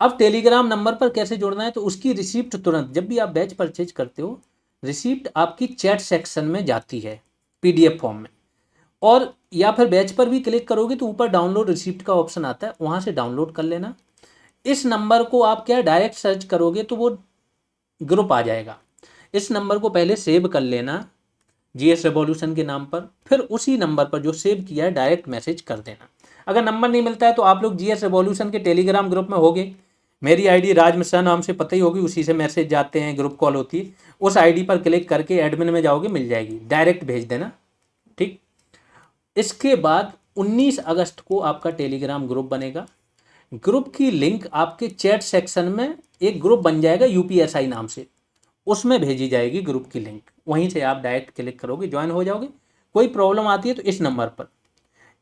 अब टेलीग्राम नंबर पर कैसे जुड़ना है, तो उसकी रिसिप्ट तुरंत, जब भी आप बैच परचेज करते हो रिसिप्ट आपकी चैट सेक्शन में जाती है PDF फॉर्म में, और या फिर बैच पर भी क्लिक करोगे तो ऊपर डाउनलोड रिसिप्ट का ऑप्शन आता है, वहाँ से डाउनलोड कर लेना। इस नंबर को आप क्या डायरेक्ट सर्च करोगे तो वो ग्रुप आ जाएगा। इस नंबर को पहले सेव कर लेना GS रेवोल्यूशन के नाम पर, फिर उसी नंबर पर जो सेव किया है डायरेक्ट मैसेज कर देना। अगर नंबर नहीं मिलता है तो आप लोग GS रेवोल्यूशन के टेलीग्राम ग्रुप में होगे, मेरी आईडी राज मिश्रा नाम से पता ही होगी, उसी से मैसेज जाते हैं, ग्रुप कॉल होती है, उस आईडी पर क्लिक करके एडमिन में जाओगे, मिल जाएगी, डायरेक्ट भेज देना। ठीक। इसके बाद 19 अगस्त को आपका टेलीग्राम ग्रुप बनेगा। ग्रुप की लिंक आपके चैट सेक्शन में एक ग्रुप बन जाएगा UPSI नाम से, उसमें भेजी जाएगी ग्रुप की लिंक, वहीं से आप डायरेक्ट क्लिक करोगे, ज्वाइन हो जाओगे। कोई प्रॉब्लम आती है तो इस नंबर पर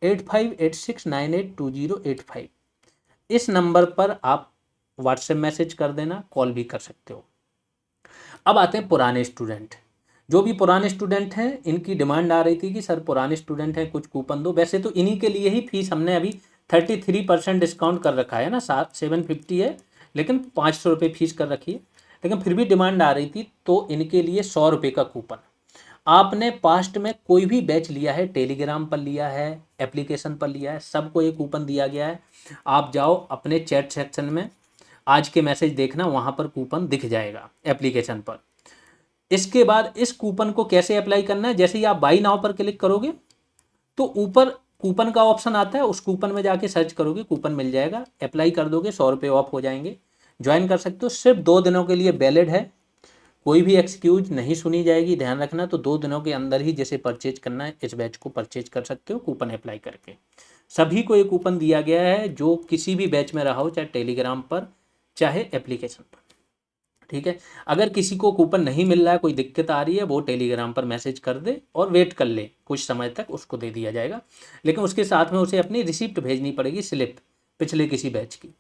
8586982085 इस नंबर पर आप व्हाट्सएप मैसेज कर देना, कॉल भी कर सकते हो। अब आते हैं पुराने स्टूडेंट। जो भी पुराने स्टूडेंट हैं इनकी डिमांड आ रही थी कि सर पुराने स्टूडेंट हैं कुछ कूपन दो। वैसे तो इन्हीं के लिए ही फीस हमने अभी 33% डिस्काउंट कर रखा है ना, 750 है, लेकिन 500 रुपये फीस कर रखी है, लेकिन फिर भी डिमांड आ रही थी तो इनके लिए 100 रुपये का कूपन। आपने पास्ट में कोई भी बैच लिया है, टेलीग्राम पर लिया है, एप्लीकेशन पर लिया है, सबको ये कूपन दिया गया है। आप जाओ अपने चैट सेक्शन में, आज के मैसेज देखना, वहाँ पर कूपन दिख जाएगा एप्लीकेशन पर। इसके बाद इस कूपन को कैसे अप्लाई करना है, जैसे ही आप बाई नाउ पर क्लिक करोगे तो ऊपर कूपन का ऑप्शन आता है, उस कूपन में जाके सर्च करोगे, कूपन मिल जाएगा, अप्लाई कर दोगे, 100 रुपये ऑफ हो जाएंगे, ज्वाइन कर सकते हो। सिर्फ 2 दिनों के लिए वैलिड है, कोई भी एक्सक्यूज नहीं सुनी जाएगी, ध्यान रखना। तो 2 दिनों के अंदर ही जैसे परचेज करना है इस बैच को परचेज कर सकते हो कूपन अप्लाई करके। सभी को ये कूपन दिया गया है जो किसी भी बैच में रहा हो, चाहे टेलीग्राम पर चाहे एप्लीकेशन पर। ठीक है। अगर किसी को कूपन नहीं मिल रहा है, कोई दिक्कत आ रही है, वो टेलीग्राम पर मैसेज कर दे और वेट कर ले, कुछ समय तक उसको दे दिया जाएगा, लेकिन उसके साथ में उसे अपनी रिसिप्ट भेजनी पड़ेगी, स्लिप पिछले किसी बैच की।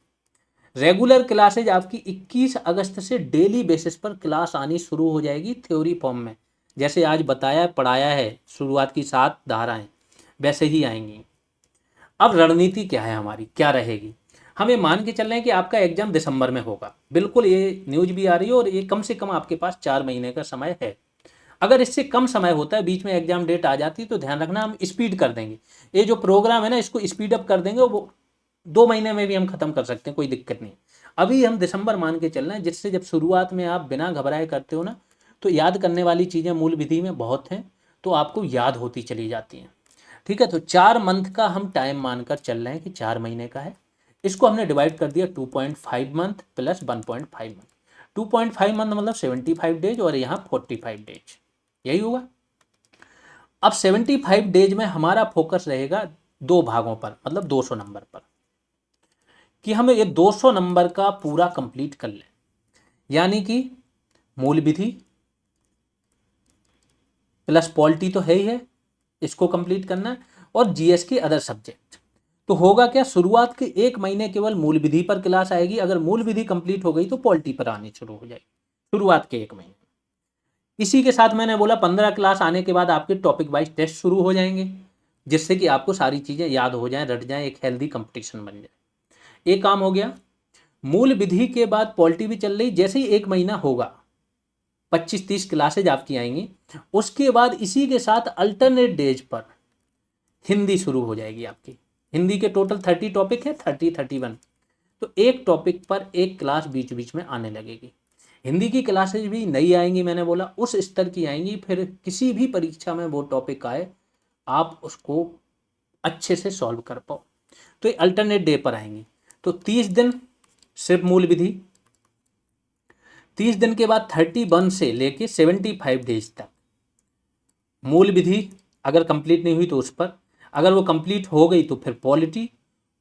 रेगुलर क्लासेज आपकी 21 अगस्त से डेली बेसिस पर क्लास आनी शुरू हो जाएगी थ्योरी फॉर्म में, जैसे आज बताया पढ़ाया है, शुरुआत की 7 धाराएं वैसे ही आएंगी। अब रणनीति क्या है हमारी, क्या रहेगी, हम ये मान के चल रहे हैं कि आपका एग्जाम दिसंबर में होगा, बिल्कुल ये न्यूज भी आ रही है, और ये कम से कम आपके पास 4 महीने का समय है। अगर इससे कम समय होता है, बीच में एग्जाम डेट आ जाती है, तो ध्यान रखना हम स्पीड कर देंगे, ये जो प्रोग्राम है ना इसको स्पीड अप कर देंगे, वो 2 महीने में भी हम खत्म कर सकते हैं, कोई दिक्कत नहीं। अभी हम दिसंबर मान के चल रहे हैं, जिससे जब शुरुआत में आप बिना घबराए करते हो ना, तो याद करने वाली चीज़ें मूल विधि में बहुत हैं, तो आपको याद होती चली जाती हैं। ठीक है। तो 4 मंथ का हम टाइम मानकर चल रहे हैं कि 4 महीने का है। इसको हमने डिवाइड कर दिया 2.5 मंथ प्लस 1.5 मंथ। 2.5 मंथ मतलब 75 डेज, और यहाँ 45 डेज, यही होगा। अब 75 डेज में हमारा फोकस रहेगा 2 भागों पर, मतलब 200 नंबर पर, कि हम ये 200 नंबर का पूरा कंप्लीट कर लें। यानी कि मूल विधि प्लस पॉलिटी तो है ही है, इसको कंप्लीट करना है, और GS के अदर सब्जेक्ट। तो होगा क्या, शुरुआत के 1 महीने केवल मूल विधि पर क्लास आएगी, अगर मूल विधि कंप्लीट हो गई तो पॉलिटी पर आनी शुरू हो जाएगी शुरुआत के 1 महीने। इसी के साथ मैंने बोला 15 क्लास आने के बाद आपके टॉपिक वाइज टेस्ट शुरू हो जाएंगे, जिससे कि आपको सारी चीज़ें याद हो जाएं, रट जाएं, एक हेल्दी कंपटीशन बन जाए। एक काम हो गया। मूल विधि के बाद पॉलिटी भी चल रही, जैसे ही 1 महीना होगा 25-30 क्लासेज आपकी आएंगी, उसके बाद इसी के साथ अल्टरनेट डेज पर हिंदी शुरू हो जाएगी आपकी। हिंदी के टोटल 30 टॉपिक है, 31, तो एक टॉपिक पर एक क्लास बीच बीच में आने लगेगी। हिंदी की क्लासेज भी नई आएंगी, मैंने बोला उस स्तर की आएंगी, फिर किसी भी परीक्षा में वो टॉपिक आए आप उसको अच्छे से सॉल्व कर पाओ। तो ये अल्टरनेट डे पर आएंगी। तो 30 दिन सिर्फ मूल विधि, 30 दिन के बाद 31 से लेके 75 डेज तक मूल विधि, अगर कंप्लीट नहीं हुई तो उस पर, अगर वो कंप्लीट हो गई तो फिर पॉलिटी,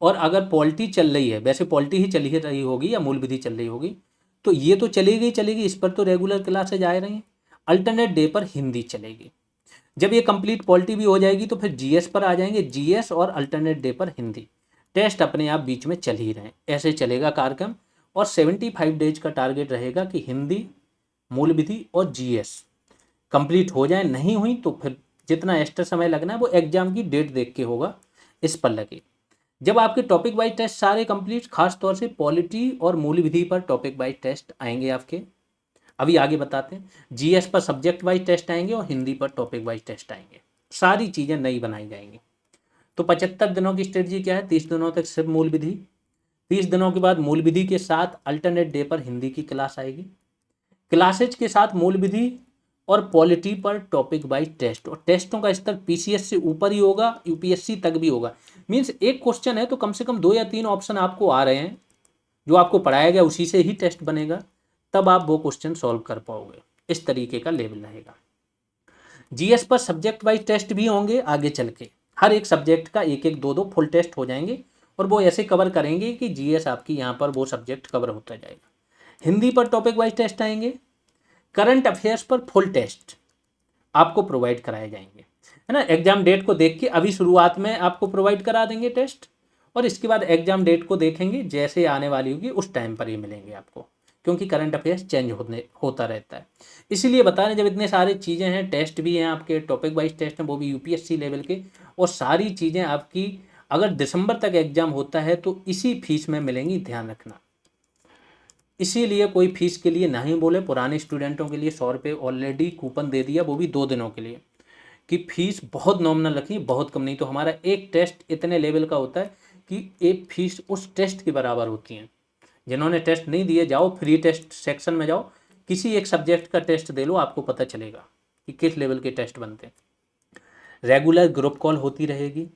और अगर पॉलिटी चल रही है, वैसे पॉलिटी ही चल ही रही होगी या मूल विधि चल रही होगी, तो ये तो चलेगी चलेगी, इस पर तो रेगुलर क्लासेज आ रही हैं। अल्टरनेट डे पर हिंदी चलेगी। जब ये कंप्लीट पॉलिटी भी हो जाएगी तो फिर GS पर आ जाएंगे, GS और अल्टरनेट डे पर हिंदी। टेस्ट अपने आप बीच में चल ही रहे हैं, ऐसे चलेगा कार्यक्रम। और 75 डेज का टारगेट रहेगा कि हिंदी, मूल विधि और GS कंप्लीट हो जाए। नहीं हुई तो फिर जितना एक्स्ट्रा समय लगना है वो एग्जाम की डेट देख के होगा, इस पर लगे। जब आपके टॉपिक वाइज टेस्ट सारे कंप्लीट, खास तौर से पॉलिटी और मूल विधि पर टॉपिक वाइज टेस्ट आएंगे आपके, अभी आगे बताते हैं। जीएस पर सब्जेक्ट वाइज टेस्ट आएंगे और हिंदी पर टॉपिक वाइज टेस्ट आएंगे। सारी चीज़ें नई बनाई जाएंगी। तो 75 दिनों की स्ट्रेटजी क्या है? 30 दिनों तक सिर्फ मूल विधि, 30 दिनों के बाद मूल विधि के साथ अल्टरनेट डे पर हिंदी की क्लास आएगी, क्लासेज के साथ मूल विधि और पॉलिटी पर टॉपिक वाइज टेस्ट, और टेस्टों का स्तर पीसीएस से ऊपर ही होगा, यूपीएससी तक भी होगा। मीन्स एक क्वेश्चन है तो कम से कम 2 या 3 ऑप्शन आपको आ रहे हैं, जो आपको पढ़ाया गया उसी से ही टेस्ट बनेगा, तब आप वो क्वेश्चन सॉल्व कर पाओगे। इस तरीके का लेवल रहेगा। जीएस पर सब्जेक्ट वाइज टेस्ट भी होंगे आगे चल के, हर एक सब्जेक्ट का एक एक दो दो फुल टेस्ट हो जाएंगे, और वो ऐसे कवर करेंगे कि जीएस आपकी यहाँ पर वो सब्जेक्ट कवर होता जाएगा। हिंदी पर टॉपिक वाइज टेस्ट आएंगे, करंट अफेयर्स पर फुल टेस्ट आपको प्रोवाइड कराए जाएंगे, है ना। एग्जाम डेट को देख के अभी शुरुआत में आपको प्रोवाइड करा देंगे टेस्ट, और इसके बाद एग्जाम डेट को देखेंगे, जैसे आने वाली होगी उस टाइम पर ये मिलेंगे आपको, क्योंकि करंट अफेयर्स चेंज होता रहता है। इसीलिए बता रहे हैं, जब इतने सारी चीज़ें हैं, टेस्ट भी हैं आपके, टॉपिक वाइज टेस्ट हैं, वो भी यूपीएससी लेवल के, और सारी चीज़ें आपकी अगर दिसंबर तक एग्जाम होता है तो इसी फीस में मिलेंगी, ध्यान रखना। इसीलिए कोई फीस के लिए नहीं बोले, पुराने स्टूडेंटों के लिए 100 रुपये ऑलरेडी कूपन दे दिया, वो भी 2 दिनों के लिए, कि फीस बहुत नॉमिनल रखी, बहुत कम नहीं। तो हमारा एक टेस्ट इतने लेवल का होता है कि एक फीस उस टेस्ट के बराबर होती है। जिन्होंने टेस्ट नहीं दिए, जाओ फ्री टेस्ट सेक्शन में जाओ, किसी एक सब्जेक्ट का टेस्ट दे लो, आपको पता चलेगा कि किस लेवल के टेस्ट बनते हैं। रेगुलर ग्रुप कॉल होती रहेगी,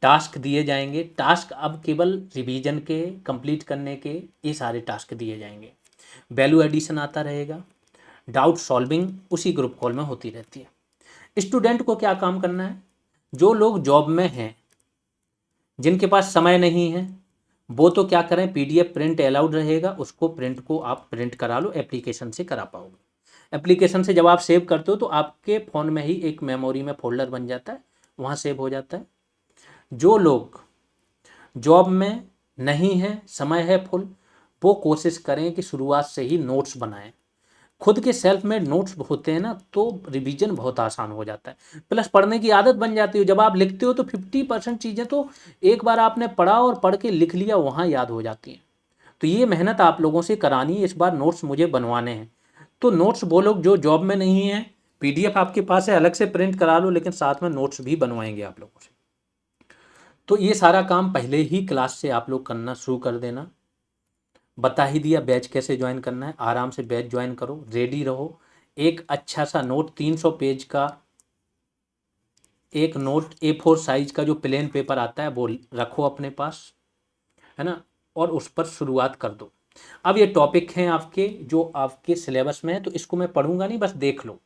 टास्क दिए जाएंगे, टास्क अब केवल रिवीजन के, कंप्लीट करने के, ये सारे टास्क दिए जाएंगे। वैल्यू एडिशन आता रहेगा, डाउट सॉल्विंग उसी ग्रुप कॉल में होती रहती है। स्टूडेंट को क्या काम करना है? जो लोग जॉब में हैं, जिनके पास समय नहीं है, वो तो क्या करें, पीडीएफ प्रिंट अलाउड रहेगा, उसको प्रिंट को आप प्रिंट करा लो, एप्लीकेशन से करा पाओगे। एप्लीकेशन से जब आप सेव करते हो तो आपके फ़ोन में ही एक मेमोरी में फोल्डर बन जाता है, वहाँ सेव हो जाता है। जो लोग जॉब में नहीं है, समय है फुल, वो कोशिश करें कि शुरुआत से ही नोट्स बनाएं। खुद के सेल्फ मेड नोट्स होते हैं ना, तो रिवीजन बहुत आसान हो जाता है, प्लस पढ़ने की आदत बन जाती है। जब आप लिखते हो तो 50% चीज़ें तो एक बार आपने पढ़ा और पढ़ के लिख लिया, वहाँ याद हो जाती हैं। तो ये मेहनत आप लोगों से करानी है, इस बार नोट्स मुझे बनवाने हैं। तो नोट्स वो लोग जो जॉब में नहीं है, पीडीएफ आपके पास है, अलग से प्रिंट करा लो, लेकिन साथ में नोट्स भी बनवाएंगे आप लोगों से। तो ये सारा काम पहले ही क्लास से आप लोग करना शुरू कर देना। बता ही दिया बैच कैसे ज्वाइन करना है, आराम से बैच ज्वाइन करो, रेडी रहो। एक अच्छा सा नोट 300 पेज का एक नोट A4 साइज का जो प्लेन पेपर आता है वो रखो अपने पास, है ना, और उस पर शुरुआत कर दो। अब ये टॉपिक हैं आपके जो आपके सिलेबस में है, तो इसको मैं पढ़ूंगा नहीं, बस देख लो।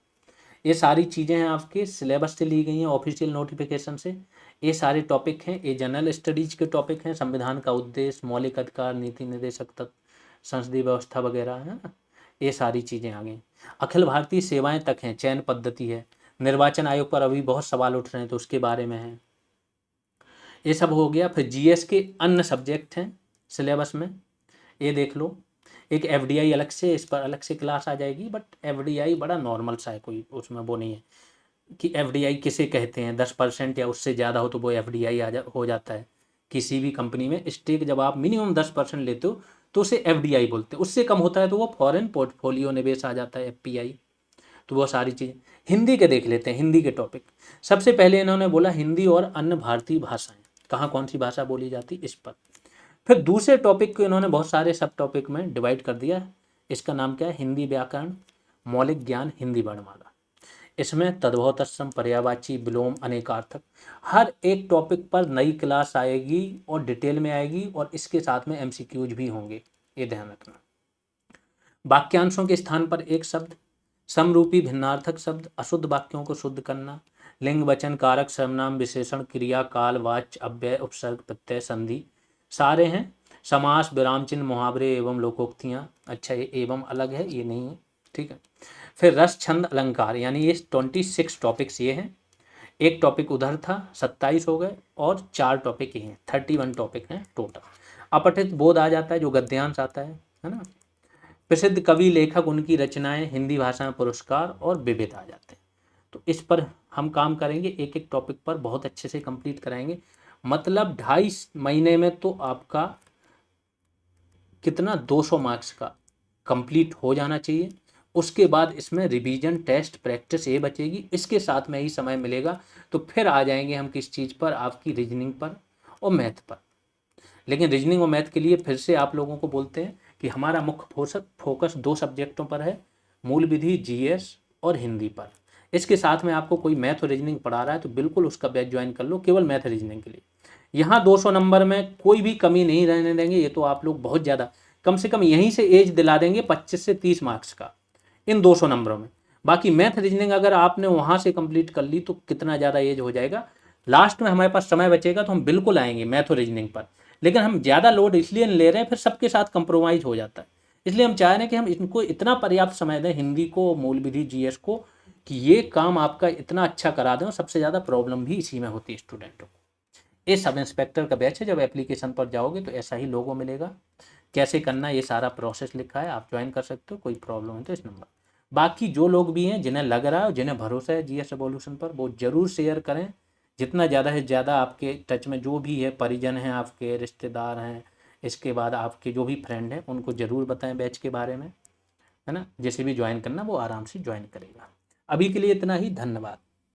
ये सारी चीज़ें हैं आपके सिलेबस से ली गई हैं, ऑफिशियल नोटिफिकेशन से। ये सारे टॉपिक हैं, ये जनरल स्टडीज के टॉपिक हैं, संविधान का उद्देश्य, मौलिक अधिकार, नीति निर्देशक तत्व, संसदीय व्यवस्था वगैरह, है ना, ये सारी चीज़ें आ गई। अखिल भारतीय सेवाएं तक हैं, चयन पद्धति है, निर्वाचन आयोग पर अभी बहुत सवाल उठ रहे हैं तो उसके बारे में है, ये सब हो गया। फिर जीएस के अन्य सब्जेक्ट हैं सिलेबस में, ये देख लो। एक एफडीआई अलग से, इस पर अलग से क्लास आ जाएगी, बट एफडीआई बड़ा नॉर्मल सा है, कोई उसमें वो नहीं है कि एफडीआई किसे कहते हैं। 10% या उससे ज़्यादा हो तो वो एफडीआई हो जाता है। किसी भी कंपनी में स्टेक जब आप मिनिमम 10% लेते हो तो उसे एफडीआई बोलते हैं, उससे कम होता है तो वो फॉरेन पोर्टफोलियो निवेश आ जाता है, एफपीआई। तो वो सारी चीज़ें हिंदी के देख लेते हैं। हिंदी के टॉपिक सबसे पहले इन्होंने बोला हिंदी और अन्य भारतीय भाषाएं, कहाँ कौन सी भाषा बोली जाती, इस पर। फिर दूसरे टॉपिक को इन्होंने बहुत सारे सब टॉपिक में डिवाइड कर दिया। इसका नाम क्या है? हिंदी व्याकरण, मौलिक ज्ञान, हिंदी वर्णमाला। इसमें तद्भव तत्सम, पर्यायवाची, विलोम, अनेकार्थक, हर एक टॉपिक पर नई क्लास आएगी और डिटेल में आएगी, और इसके साथ में एमसीक्यूज भी होंगे, ये ध्यान रखना। वाक्यांशों के स्थान पर एक शब्द, समरूपी भिन्नार्थक शब्द, अशुद्ध वाक्यों को शुद्ध करना, लिंग वचन कारक सर्वनाम विशेषण क्रिया काल वाच्य अव्यय उपसर्ग प्रत्यय संधि सारे हैं। समास, विराम चिन्ह, मुहावरे एवं लोकोक्तियाँ। अच्छा, ये एवं अलग है, ये नहीं है, ठीक है। फिर रस, छंद, अलंकार, यानी ये 26 टॉपिक्स ये हैं। एक टॉपिक उधर था, 27 हो गए, और 4 टॉपिक ये हैं, 31 टॉपिक हैं टोटल। अपठित बोध आ जाता है, जो गद्यांश आता है ना। प्रसिद्ध कवि लेखक, उनकी रचनाएं, हिंदी भाषा में पुरस्कार और विविध आ जाते हैं। तो इस पर हम काम करेंगे, एक एक टॉपिक पर बहुत अच्छे से कंप्लीट कराएंगे। मतलब 2.5 महीने में तो आपका कितना 200 मार्क्स का कंप्लीट हो जाना चाहिए। उसके बाद इसमें रिवीजन, टेस्ट, प्रैक्टिस ये बचेगी, इसके साथ में ही समय मिलेगा। तो फिर आ जाएंगे हम किस चीज़ पर, आपकी रीजनिंग पर और मैथ पर। लेकिन रीजनिंग और मैथ के लिए फिर से आप लोगों को बोलते हैं कि हमारा मुख्य फोकस 2 सब्जेक्टों पर है, मूल विधि, जीएस और हिंदी पर। इसके साथ में आपको कोई मैथ और रीजनिंग पढ़ा रहा है तो बिल्कुल उसका बैच ज्वाइन कर लो, केवल मैथ रीजनिंग के लिए। यहाँ 200 नंबर में कोई भी कमी नहीं रहने देंगे, ये तो आप लोग बहुत ज़्यादा, कम से कम यहीं से एज दिला देंगे 25 से 30 मार्क्स का इन 200 नंबरों में। बाकी मैथ रीजनिंग अगर आपने वहाँ से कंप्लीट कर ली तो कितना ज़्यादा एज हो जाएगा। लास्ट में हमारे पास समय बचेगा तो हम बिल्कुल आएंगे मैथ और रीजनिंग पर, लेकिन हम ज़्यादा लोड इसलिए नहीं ले रहे हैं, फिर सबके साथ कंप्रोमाइज़ हो जाता है। इसलिए हम चाह रहे हैं कि हम इनको इतना पर्याप्त समय दें, हिंदी को, मूल विधि, जीएस को, कि ये काम आपका इतना अच्छा करा दें। और सबसे ज़्यादा प्रॉब्लम भी इसी में होती है स्टूडेंटों को। ये सब इंस्पेक्टर का बैच है, जब एप्लीकेशन पर जाओगे तो ऐसा ही लोगो मिलेगा। कैसे करना ये सारा प्रोसेस लिखा है, आप ज्वाइन कर सकते हो, कोई प्रॉब्लम है तो इस नंबर। बाकी जो लोग भी हैं जिन्हें लग रहा है, जिन्हें भरोसा है जीएस एवोल्यूशन पर, वो ज़रूर शेयर करें। जितना ज़्यादा से ज़्यादा आपके टच में जो भी है, परिजन हैं आपके, रिश्तेदार हैं, इसके बाद आपके जो भी फ्रेंड हैं, उनको ज़रूर बताएं बैच के बारे में, है ना। जैसे भी ज्वाइन करना वो आराम से ज्वाइन करेगा। अभी के लिए इतना ही, धन्यवाद।